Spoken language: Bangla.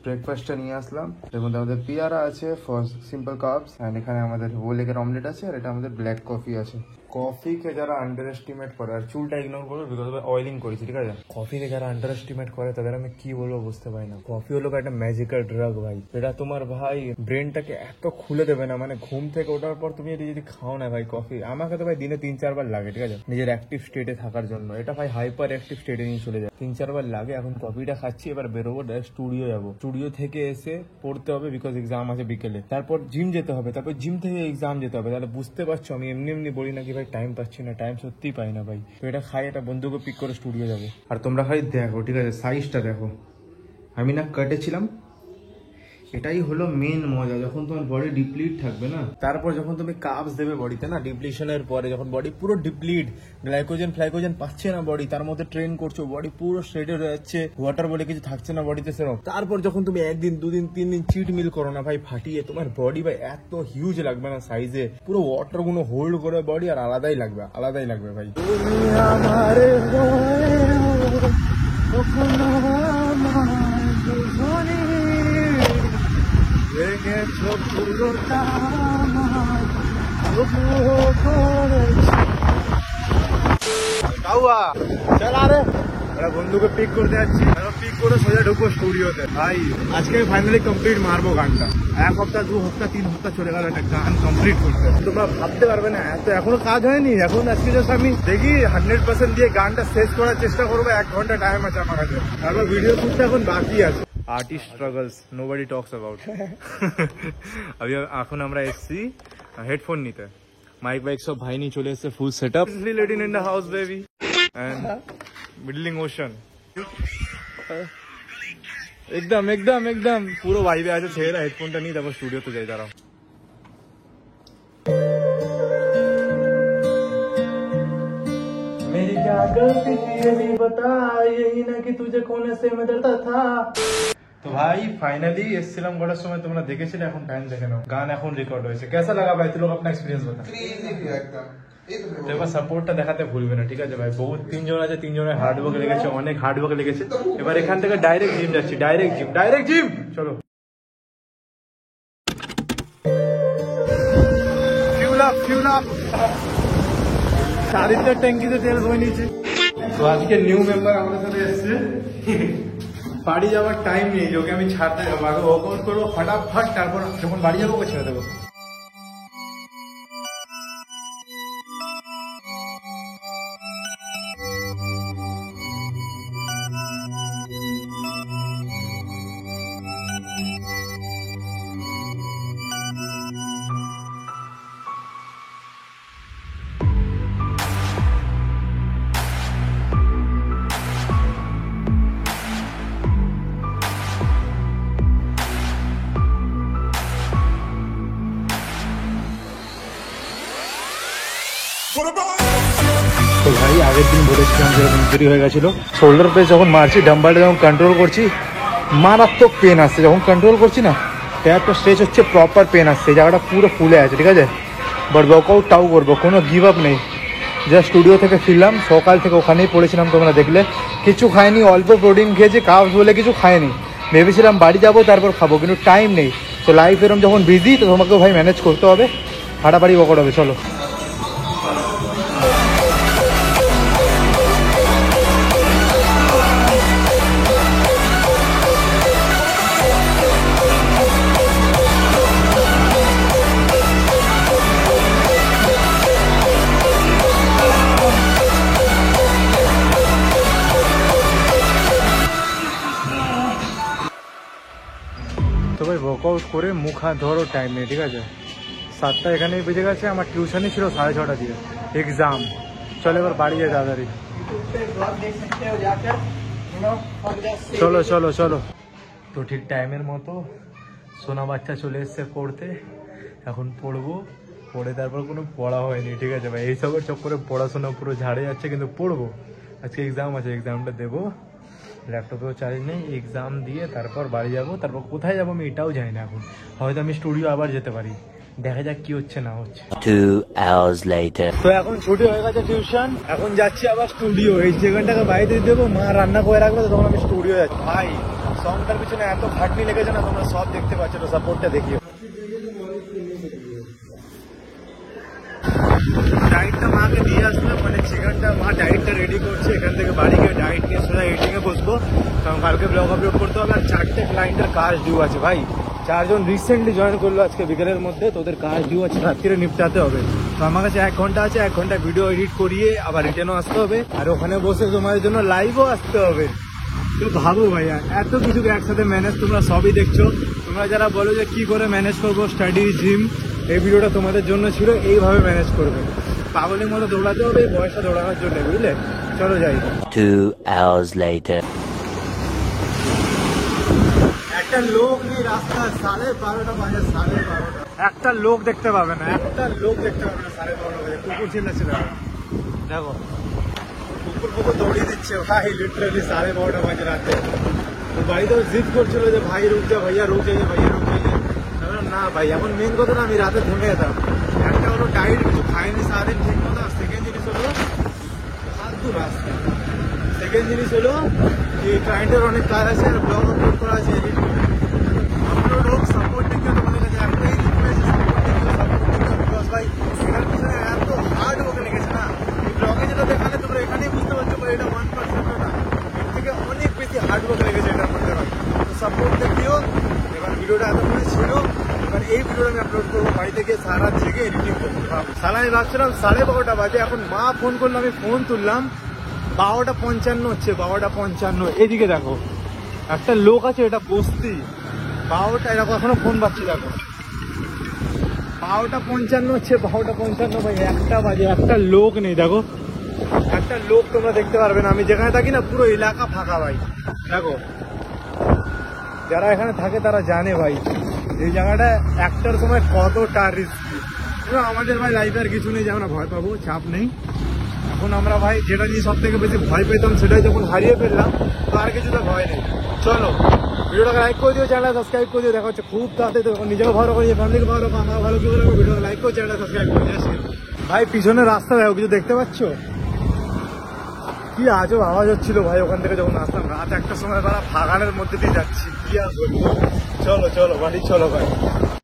ব্রেকফাস্টটা নিয়ে আসলাম, এর মধ্যে আমাদের পিয়ারা আছে ফর সিম্পল কার্বস, এন্ড এখানে আমাদের হোল এগের অমলেট আছে, আর এটা আমাদের ব্ল্যাক কফি আছে। কফিকে যারা আন্ডার এস্টিমেট করে, আর চুলটা ইগনোর করবে বিকজ অয়েলিং করেছি, ঠিক আছে। কফিকে যারা আন্ডার এস্টিমেট করে তাদের আমি কি বলবো বুঝতে পারি না। কফি হলো একটা ম্যাজিক্যাল ড্রাগ ভাই, এটা তোমার ভাই ব্রেনটাকে এত খুলে দেবে না, মানে ঘুম থেকে ওঠার পর তুমি যদি খাও না ভাই কফি, আমাকে তো ভাই দিনে 3-4 বার লাগে, ঠিক আছে, নিজের অ্যাক্টিভ স্টেটে থাকার জন্য। এটা ভাই হাইপার অ্যাক্টিভ স্টেটে নিয়ে চলে যায়, 3-4 বার লাগে। এখন কফিটা খাচ্ছি, এবার বেরোবো, স্টুডিও যাবো, স্টুডিও থেকে এসে পড়তে হবে বিকজ এক্সাম আছে বিকেলে, তারপর জিম যেতে হবে, তারপর জিম থেকে এক্সাম যেতে হবে। তাহলে বুঝতে পারছো আমি এমনি এমনি বলি নাকি ভাই টাইম পাচ্ছি না, টাইম সত্যিই পাই না ভাই। তো এটা খাই, একটা বন্ধুকে পিক করে স্টুডিও যাবো। আর তোমরা খালি দেখো, ঠিক আছে, সাইজটা দেখো। আমি না কেটেছিলাম, এটাই হলো মেন মজা, যখন তোমার বডি ডিপ্লিট থাকবে না, তারপর যখন তুমি কার্বস দেবে বডিতে না, ডিপ্লিশনের পরে যখন বডি পুরো ডিপ্লিট, গ্লাইকোজেন পাচ্ছে না বডি, তার মধ্যে ট্রেন করছো, বডি পুরো স্ট্রেটেড হয়ে যাচ্ছে, ওয়াটার বলে কিছু থাকছে না বডিতে সেরকম। তারপর যখন তুমি 1 দিন 2 দিন 3 দিন চিট মিল করো না ভাই, ফাটিয়ে তোমার বডি ভাই এত হিউজ লাগবে না সাইজে, পুরো ওয়াটার গুলো হোল্ড করে বডি, আর আলাদাই লাগবে ভাই। বন্ধুকে পিক করতে যাচ্ছি, পিক করে সোজা ঢুকবো স্টুডিওতে। ভাই আজকে ফাইনালি কমপ্লিট মারবো গানটা। 1 সপ্তাহ 2 সপ্তাহ 3 সপ্তাহ চলে গেল একটা গান কমপ্লিট করতে, তোমরা ভাবতে পারবে না এত এখনো কাজ হয়নি। এখন আজকে জাস্ট আমি দেখি 100% দিয়ে গানটা শেষ করার চেষ্টা করবো। 1 ঘন্টা টাইম আছে আমার কাছে, তারপর ভিডিও শুটটা এখন বাকি আছে। Artist struggles nobody talks about. এখন আমরা এসছি হেডফোন নিতে, মাইক বাইক সব ভাই নিয়ে চলে এসছে, full setup, laden in the house baby and middling ocean. একদম পুরো ভাইবে আছে, ছেড়ে হেডফোনটা নিয়ে তারপর স্টুডিওতে যাই। দাঁড়াও, मेरी क्या गलती थी ये भी बता, यही ना कि तुझे खोने से मैं डरता था। তো ভাই ফাইনালি এসেছিলাম কটার সময়, তোমরা দেখেছিলে, এখন টাইম দেখে নাও। গান এখন রেকর্ড হয়েছে, কেসা লাগা ভাই? তুই লোক अपना एक्सपीरियंस बता। তো এবার সাপোর্টটা দেখাতে ভুলবে না, ঠিক আছে ভাই? বহুত 3 জন আছে, 3 জনের হার্ডওয়ার্ক লেগেছে, অনেক হার্ডওয়ার্ক লেগেছে। এবার এখান থেকে ডাইরেক্ট জিম যাচ্ছি, ডাইরেক্ট জিম। চলো ফিউল আপ। 4 ট্যাঙ্কিতে তেল বয়ে নিয়েছে। তো আজকে নিউ মেম্বার আমাদের সাথে এসছে, বাড়ি যাওয়ার টাইম নেই, ওকে আমি ছাড়তে যাবো, আগে ওয়ার্কআউট করবো ফটাফট, তারপর যখন বাড়ি যাবো ওকে ছেড়ে দেবো। তো ভাই আগের দিন বলেছিলাম যে ইঞ্জুরি হয়ে গেছিল, শোল্ডার প্রেস যখন মারছি, ডাম্বালটা যখন কন্ট্রোল করছি, মারাত্মক পেন আসছে। যখন কন্ট্রোল করছি না, ট্যাপটা স্ট্রেচ হচ্ছে, প্রপার পেন আসছে, জায়গাটা পুরো ফুলে আছে, ঠিক আছে। বাট ওয়ার্কআউট তাও করবো, কোনো গিভ আপ নেই। জাস্ট স্টুডিও থেকে ফিরলাম, সকাল থেকে ওখানেই পড়েছিলাম, তোমরা দেখলে। কিছু খাইনি, অল্প প্রোটিন খেয়েছি, কার্বস বলে কিছু খাইনি। ভেবেছিলাম বাড়ি যাবো তারপর খাবো, কিন্তু টাইম নেই। তো লাইফ এরম যখন বিজি, তো তোমাকেও ভাই ম্যানেজ করতে হবে, হাঁটাবাড়ি ওয়ার্কআউট হবে। চলো তো ভাই ওয়ার্কআউট করে মুখ হাত ধরো, টাইম নেই, ঠিক আছে। 7টা এখানেই বেজে গেছে, আমার টিউশনই ছিল 6:30 দিয়ে, এক্সাম। চলো এবার বাড়ি যাই তাড়াতাড়ি। চলো। তো ঠিক টাইমের মতো সোনা বাচ্চা চলে এসছে পড়তে, এখন পড়বো, পড়ে তারপর কোনো পড়া হয়নি, ঠিক আছে ভাই। এইসবের চক্করে পড়াশোনা পুরো ঝাড়ে যাচ্ছে, কিন্তু পড়বো। আজকে এক্সাম আছে, এক্সামটা দেবো, ল্যাপটপেও চার্জ নেই, এক্সাম দিয়ে তারপর বাড়ি যাবো। তারপর কোথায় যাবো আমি এটাও জানি না এখন, হয়তো আমি স্টুডিও আবার যেতে পারি, দেখা যাক কি হচ্ছে না হচ্ছে। 2 hours later. তো এখন ছুটি হয়ে গেছে টিউশন, এখন যাচ্ছি আবার স্টুডিও। এই সেকেন্ডটাকে বাড়িতে দেবো, মা রান্না করে রাখবে, তখন আমি স্টুডিও যাচ্ছি। ভাই সংটার পিছনে এত খাটনি লেগেছে না, তোমরা সব দেখতে পাচ্ছ, তো সাপোর্টটা দেখিও। ডায়েটটা মাকে দিয়ে আসলাম, মানে চিকেনটা মা ডায়েটটা রেডি করছে, এখান থেকে বাড়ি গিয়ে ডায়েট নিয়ে সোজা এডিটিংয়ে বসবো, কারণ কালকে ব্লগ আপলোড করতে হবে। আর 4টে ক্লায়েন্টের কাজ ডিউ আছে ভাই, 4জন রিসেন্টলি জয়েন করলো আজকে বিকেলের মধ্যে, তোদের কাজ ডিউ আছে, রাত্রিরে নিপটাতে হবে। তো আমার কাছে 1 ঘন্টা আছে, 1 ঘন্টা ভিডিও এডিট করিয়ে আবার রিটার্নও আসতে হবে, আর ওখানে বসে তোমাদের জন্য লাইভও আসতে হবে। তো ভাবো ভাইয়া, এত কিছু একসাথে ম্যানেজ, তোমরা সবই দেখছো। তোমরা যারা বলো যে কি করে ম্যানেজ করবো স্টাডি জিম, এই ভিডিওটা তোমাদের জন্য ছিল, এইভাবে ম্যানেজ করবে। পাগলের মতো দৌড়াতে হবে এই বয়সটা দৌড়ানোর জন্য, বুঝলে? চলো যাই। 2 hours later. একটা লোক নেই রাস্তায়, 12:30 বাজে, 12:30। একটা লোক দেখতে পাবে না, একটা লোক দেখতে পাবে না 12:30 বাজে। কুকুর চিল্লাচ্ছে দেখো, কুকুর দৌড়িয়ে দিচ্ছে ভাই, লিটারালি 12:30 বাজে রাতে। তো বাড়িতে জিদ করছিল যে ভাই রুক যা, ভাইয়া রুক যাইয়ে, ভাইয়া রুক যাইয়ে। না ভাই, এখন মেন কথা না, আমি রাতে থেমে যেতাম। একটা হলো ডায়েট কিছু খাইনি সারাদিন ঠিক মতো, আর সেকেন্ড জিনিস হলো ফালতু রাস্তা। সেকেন্ড জিনিস হলো কি, ক্লায়েন্টের অনেক কাজ আছে, আর ব্লগ আপলোড করা আছে, এডিট আপলোড হোক, সাপোর্ট দেখে তোমাদের কাছে একটাই রিকোয়েস্ট, বিকজ ভাই এটার পিছনে এত হার্ড ওয়ার্ক লেগেছে না। এই ব্লগে যেটা দেখালে তোমরা এখানেই বুঝতে পারছো ভাই, এটা 1% না, এর থেকে অনেক বেশি হার্ড ওয়ার্ক লেগেছে এটার মধ্যে ভাই। তো সাপোর্ট দেখিও। এবার ভিডিওটা এতক্ষণে ছিল, এবার এই ভিডিওটা আমি আপলোড করবো বাড়ি থেকে, সারা জেগে এডিটিং করবো। সারা আমি ভাবছিলাম 12:30 বাজে, এখন মা ফোন করলো, আমি ফোন তুললাম, 12:55 হচ্ছে, 12:55। এদিকে দেখো একটা লোক আছে, এটা বস্তি, 12টা এরকম এখনো ফোন পাচ্ছি, দেখো 12:55 হচ্ছে, 12:55 ভাই, 1টা বাজে, একটা লোক নেই, দেখো একটা লোক তোমরা দেখতে পারবে না। আমি যেখানে থাকি না, পুরো এলাকা ফাঁকা ভাই, দেখো যারা এখানে থাকে তারা জানে ভাই এই জায়গাটা একটার সময় কতটা রিস্কি। আমাদের ভাই লাইফে আর কিছু নেই যে আমরা ভয় পাবো, চাপ নেই। এখন আমরা ভাই যেটা নিয়ে সব থেকে বেশি ভয় পেতাম, সেটাই যখন হারিয়ে ফেললাম, তো আর কিছুতে ভয় নেই। চলো ভিডিওটাকে লাইক করে দিও, চ্যানেলটা সাবস্ক্রাইব করে দিও। দেখা হচ্ছে খুব তাড়াতাড়ি, তখন নিজেও ভালো করে, ফ্যামিলিকে ভালো রাখো, আমার ভালো কি বলবো। ভিডিওটা লাইক করে চ্যানেলটা সাবস্ক্রাইব করে দিও। ভাই পিছনে রাস্তা দেখো, কিছু দেখতে পাচ্ছ? কি আজব আওয়াজ হচ্ছিল ভাই ওখান থেকে যখন আসলাম, রাত 1টার সময় তারা বাগানের মধ্যে দিয়ে যাচ্ছি, কি আর বলবো। চলো চলো বাড়ি চলো ভাই।